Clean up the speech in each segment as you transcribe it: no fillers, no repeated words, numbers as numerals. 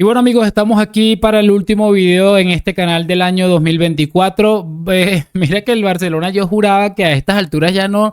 Y bueno amigos, estamos aquí para el último video en este canal del año 2024. Mira que el Barcelona yo juraba que a estas alturas ya no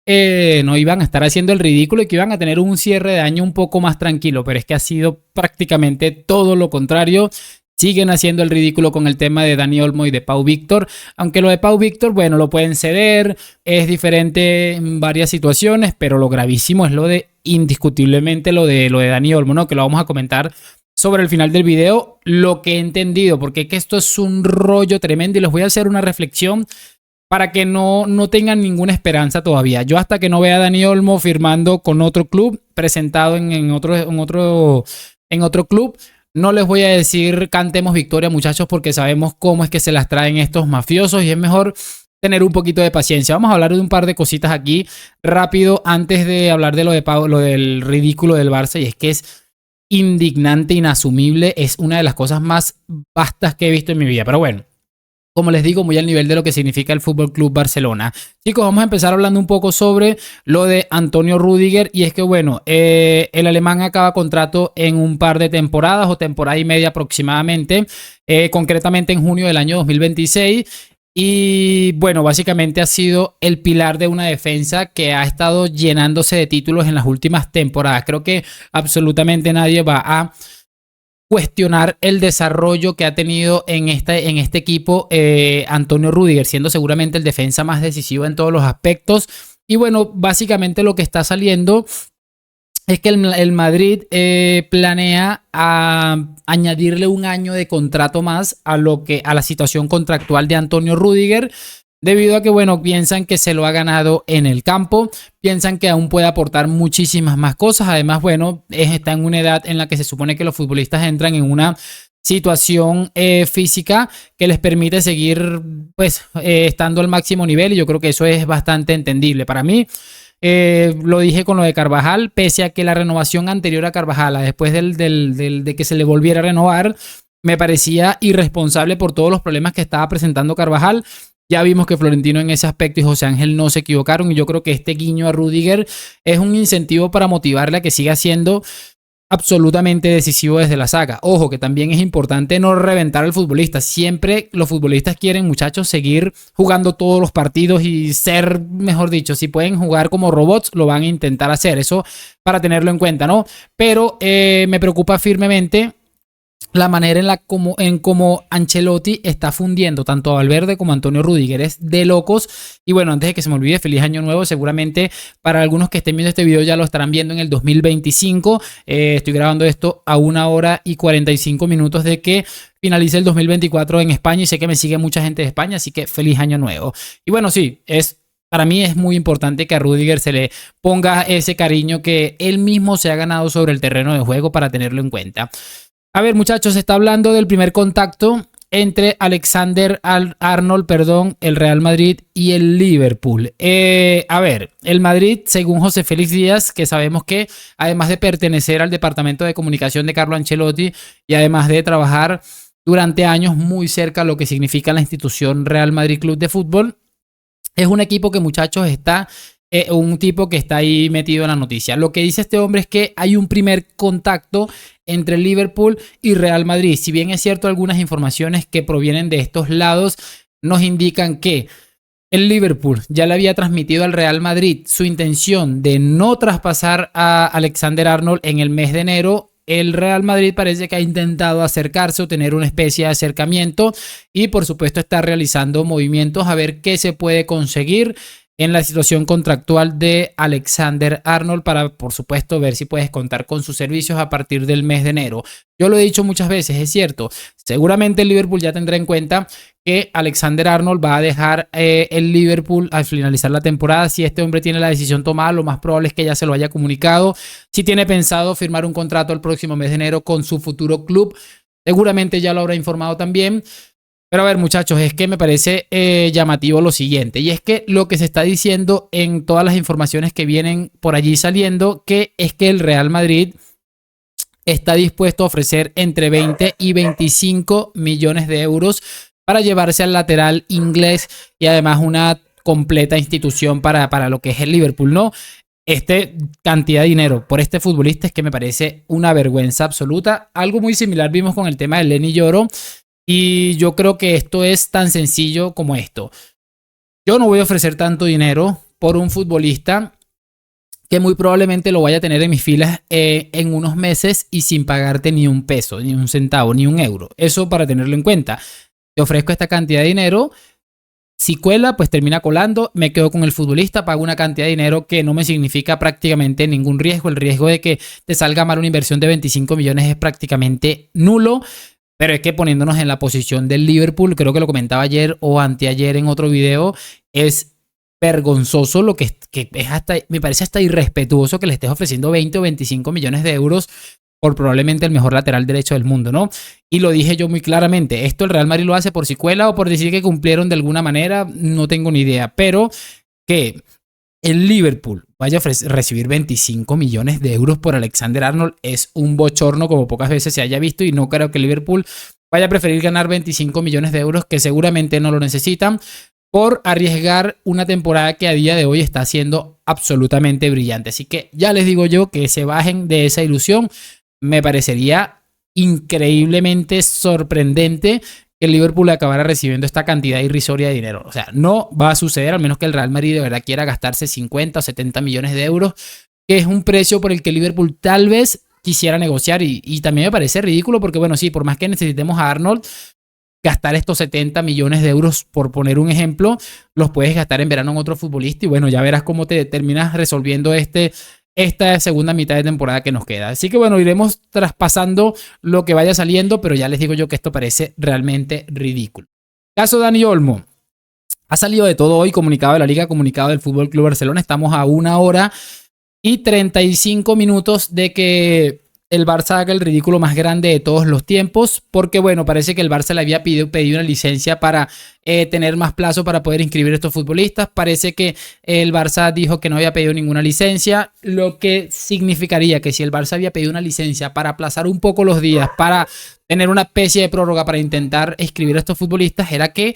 iban a estar haciendo el ridículo y que iban a tener un cierre de año un poco más tranquilo, pero es que ha sido prácticamente todo lo contrario. Siguen haciendo el ridículo con el tema de Dani Olmo y de Pau Víctor, aunque lo de Pau Víctor, bueno, lo pueden ceder, es diferente en varias situaciones, pero lo gravísimo es lo de, indiscutiblemente, lo de Dani Olmo, ¿no? Que lo vamos a comentar sobre el final del video, lo que he entendido, porque es que esto es un rollo tremendo y les voy a hacer una reflexión para que no tengan ninguna esperanza todavía. Yo hasta que no vea a Dani Olmo firmando con otro club, presentado en otro club, no les voy a decir cantemos victoria, muchachos, porque sabemos cómo es que se las traen estos mafiosos y es mejor tener un poquito de paciencia. Vamos a hablar de un par de cositas aquí rápido antes de hablar de lo de Pau, lo del ridículo del Barça, y es que es indignante, inasumible, es una de las cosas más vastas que he visto en mi vida. Pero bueno, como les digo, muy al nivel de lo que significa el Fútbol Club Barcelona. Chicos, vamos a empezar hablando un poco sobre lo de Antonio Rüdiger. Y es que, bueno, el alemán acaba contrato en un par de temporadas o temporada y media aproximadamente, concretamente en junio del año 2026. Y bueno, básicamente ha sido el pilar de una defensa que ha estado llenándose de títulos en las últimas temporadas. Creo que absolutamente nadie va a cuestionar el desarrollo que ha tenido en este equipo Antonio Rüdiger, siendo seguramente el defensa más decisivo en todos los aspectos. Y bueno, básicamente lo que está saliendo es que el Madrid planea añadirle un año de contrato más a la situación contractual de Antonio Rüdiger, debido a que, bueno, piensan que se lo ha ganado en el campo, piensan que aún puede aportar muchísimas más cosas. Además, bueno, está en una edad en la que se supone que los futbolistas entran en una situación física que les permite seguir pues estando al máximo nivel, y yo creo que eso es bastante entendible. Para mí, lo dije con lo de Carvajal, pese a que la renovación anterior a Carvajal, después de que se le volviera a renovar, me parecía irresponsable por todos los problemas que estaba presentando Carvajal. Ya vimos que Florentino en ese aspecto y José Ángel no se equivocaron, y yo creo que este guiño a Rüdiger es un incentivo para motivarle a que siga siendo absolutamente decisivo desde la saga. Ojo, que también es importante no reventar al futbolista. Siempre los futbolistas quieren, muchachos, seguir jugando todos los partidos y ser, mejor dicho, si pueden jugar como robots, lo van a intentar hacer. Eso para tenerlo en cuenta, ¿no? Pero me preocupa firmemente la manera en cómo Ancelotti está fundiendo tanto a Valverde como a Antonio Rüdiger. Es de locos. Y bueno, antes de que se me olvide, feliz año nuevo. Seguramente para algunos que estén viendo este video ya lo estarán viendo en el 2025. Estoy grabando esto a 1 hora y 45 minutos de que finalice el 2024 en España, y sé que me sigue mucha gente de España, así que feliz año nuevo. Y bueno, sí, para mí es muy importante que a Rüdiger se le ponga ese cariño que él mismo se ha ganado sobre el terreno de juego, para tenerlo en cuenta. A ver, muchachos, se está hablando del primer contacto entre Alexander Arnold, el Real Madrid y el Liverpool. A ver, el Madrid, según José Félix Díaz, que sabemos que además de pertenecer al departamento de comunicación de Carlo Ancelotti y además de trabajar durante años muy cerca a lo que significa la institución Real Madrid Club de Fútbol, es un equipo que, muchachos, está un tipo que está ahí metido en la noticia. Lo que dice este hombre es que hay un primer contacto entre Liverpool y Real Madrid. Si bien es cierto, algunas informaciones que provienen de estos lados nos indican que el Liverpool ya le había transmitido al Real Madrid su intención de no traspasar a Alexander Arnold en el mes de enero. El Real Madrid parece que ha intentado acercarse o tener una especie de acercamiento, y por supuesto está realizando movimientos a ver qué se puede conseguir en la situación contractual de Alexander Arnold, para, por supuesto, ver si puedes contar con sus servicios a partir del mes de enero. Yo lo he dicho muchas veces, es cierto, seguramente el Liverpool ya tendrá en cuenta que Alexander Arnold va a dejar el Liverpool al finalizar la temporada. Si este hombre tiene la decisión tomada, lo más probable es que ya se lo haya comunicado. Si tiene pensado firmar un contrato el próximo mes de enero con su futuro club, seguramente ya lo habrá informado también. Pero a ver, muchachos, es que me parece llamativo lo siguiente, y es que lo que se está diciendo en todas las informaciones que vienen por allí saliendo, que es que el Real Madrid está dispuesto a ofrecer entre 20 y 25 millones de euros para llevarse al lateral inglés, y además una completa institución para lo que es el Liverpool, ¿no? este cantidad de dinero por este futbolista es que me parece una vergüenza absoluta. Algo muy similar vimos con el tema de Lenny Yoro y yo creo que esto es tan sencillo como esto. Yo no voy a ofrecer tanto dinero por un futbolista que muy probablemente lo vaya a tener en mis filas en unos meses y sin pagarte ni un peso, ni un centavo, ni un euro. Eso para tenerlo en cuenta. Te ofrezco esta cantidad de dinero. Si cuela, pues termina colando, me quedo con el futbolista, pago una cantidad de dinero que no me significa prácticamente ningún riesgo. El riesgo de que te salga mal una inversión de 25 millones es prácticamente nulo. Pero es que poniéndonos en la posición del Liverpool, creo que lo comentaba ayer o anteayer en otro video, es vergonzoso lo que es hasta, me parece hasta irrespetuoso que le estés ofreciendo 20 o 25 millones de euros por probablemente el mejor lateral derecho del mundo, ¿no? Y lo dije yo muy claramente, esto el Real Madrid lo hace por si cuela o por decir que cumplieron de alguna manera, no tengo ni idea, pero que el Liverpool vaya a recibir 25 millones de euros por Alexander Arnold es un bochorno como pocas veces se haya visto y no creo que el Liverpool vaya a preferir ganar 25 millones de euros que seguramente no lo necesitan por arriesgar una temporada que a día de hoy está siendo absolutamente brillante. Así que ya les digo yo que se bajen de esa ilusión. Me parecería increíblemente sorprendente que el Liverpool acabara recibiendo esta cantidad irrisoria de dinero. O sea, no va a suceder, al menos que el Real Madrid de verdad quiera gastarse 50 o 70 millones de euros, que es un precio por el que el Liverpool tal vez quisiera negociar. Y también me parece ridículo porque, bueno, sí, por más que necesitemos a Arnold, gastar estos 70 millones de euros, por poner un ejemplo, los puedes gastar en verano en otro futbolista y bueno, ya verás cómo te terminas resolviendo esta segunda mitad de temporada que nos queda. Así que bueno, iremos traspasando lo que vaya saliendo, pero ya les digo yo que esto parece realmente ridículo. Caso Dani Olmo. Ha salido de todo hoy, comunicado de la Liga, comunicado del Fútbol Club Barcelona. Estamos a 1 hora y 35 minutos de que el Barça haga el ridículo más grande de todos los tiempos, porque bueno, parece que el Barça le había pedido una licencia para tener más plazo para poder inscribir a estos futbolistas. Parece que el Barça dijo que no había pedido ninguna licencia, lo que significaría que si el Barça había pedido una licencia para aplazar un poco los días, para tener una especie de prórroga para intentar inscribir a estos futbolistas, era que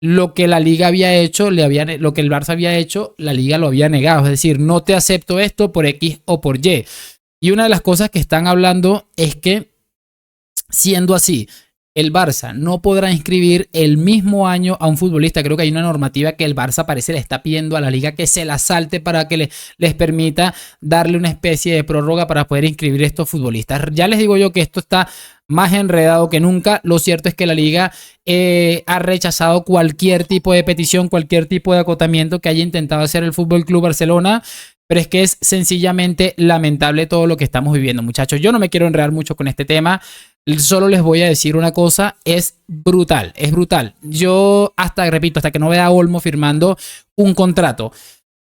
lo que la liga había hecho, lo que el Barça había hecho, la liga lo había negado. Es decir, no te acepto esto por X o por Y. Y una de las cosas que están hablando es que, siendo así, el Barça no podrá inscribir el mismo año a un futbolista. Creo que hay una normativa que el Barça parece le está pidiendo a la liga que se la salte para que les permita darle una especie de prórroga para poder inscribir a estos futbolistas. Ya les digo yo que esto está más enredado que nunca. Lo cierto es que la liga ha rechazado cualquier tipo de petición, cualquier tipo de acotamiento que haya intentado hacer el Fútbol Club Barcelona. Pero es que es sencillamente lamentable todo lo que estamos viviendo, muchachos. Yo no me quiero enredar mucho con este tema. Solo les voy a decir una cosa. Es brutal, es brutal. Yo repito, hasta que no vea a Olmo firmando un contrato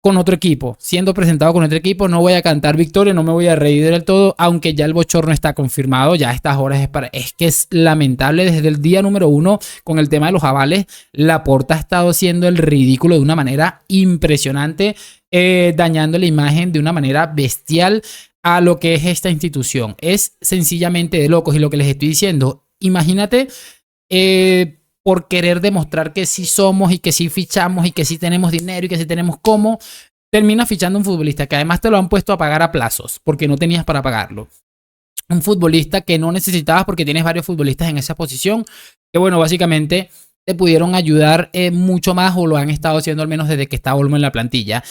con otro equipo, siendo presentado con otro equipo, no voy a cantar victoria, no me voy a reír del todo, aunque ya el bochorno está confirmado, ya a estas horas es que es lamentable. Desde el día número 1 con el tema de los avales, Laporta ha estado haciendo el ridículo de una manera impresionante, dañando la imagen de una manera bestial a lo que es esta institución. Es sencillamente de locos y lo que les estoy diciendo, imagínate por querer demostrar que sí somos y que sí fichamos y que sí tenemos dinero y que sí tenemos cómo, terminas fichando un futbolista que además te lo han puesto a pagar a plazos porque no tenías para pagarlo. Un futbolista que no necesitabas porque tienes varios futbolistas en esa posición que bueno, básicamente te pudieron ayudar mucho más o lo han estado haciendo al menos desde que está Olmo en la plantilla.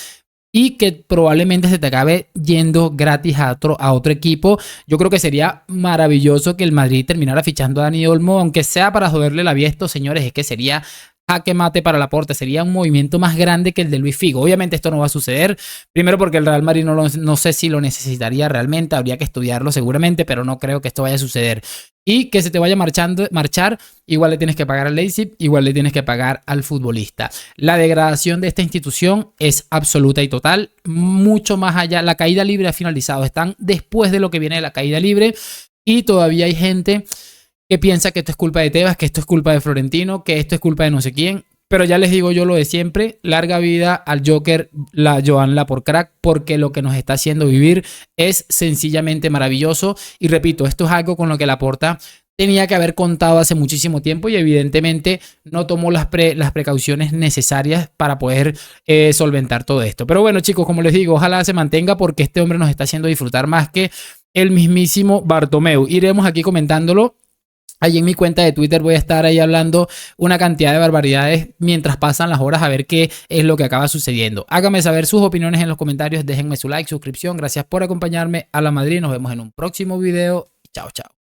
Y que probablemente se te acabe yendo gratis a otro equipo. Yo creo que sería maravilloso que el Madrid terminara fichando a Dani Olmo, aunque sea para joderle la vida a estos señores. Es que sería jaque mate para Laporta, sería un movimiento más grande que el de Luis Figo. Obviamente esto no va a suceder, primero porque el Real Madrid no sé si lo necesitaría realmente, habría que estudiarlo seguramente, pero no creo que esto vaya a suceder. Y que se te vaya marchar, igual le tienes que pagar al Leipzig, igual le tienes que pagar al futbolista. La degradación de esta institución es absoluta y total, mucho más allá. La caída libre ha finalizado, están después de lo que viene de la caída libre y todavía hay gente que piensa que esto es culpa de Tebas, que esto es culpa de Florentino, que esto es culpa de no sé quién. Pero ya les digo yo lo de siempre, larga vida al Joker, Joan Laporta, porque lo que nos está haciendo vivir es sencillamente maravilloso. Y repito, esto es algo con lo que Laporta tenía que haber contado hace muchísimo tiempo y evidentemente no tomó las precauciones necesarias para poder solventar todo esto. Pero bueno, chicos, como les digo, ojalá se mantenga porque este hombre nos está haciendo disfrutar más que el mismísimo Bartomeu. Iremos aquí comentándolo. Allí en mi cuenta de Twitter voy a estar ahí hablando una cantidad de barbaridades mientras pasan las horas a ver qué es lo que acaba sucediendo. Háganme saber sus opiniones en los comentarios, déjenme su like, suscripción. Gracias por acompañarme. A la Madrid, nos vemos en un próximo video. Chao, chao.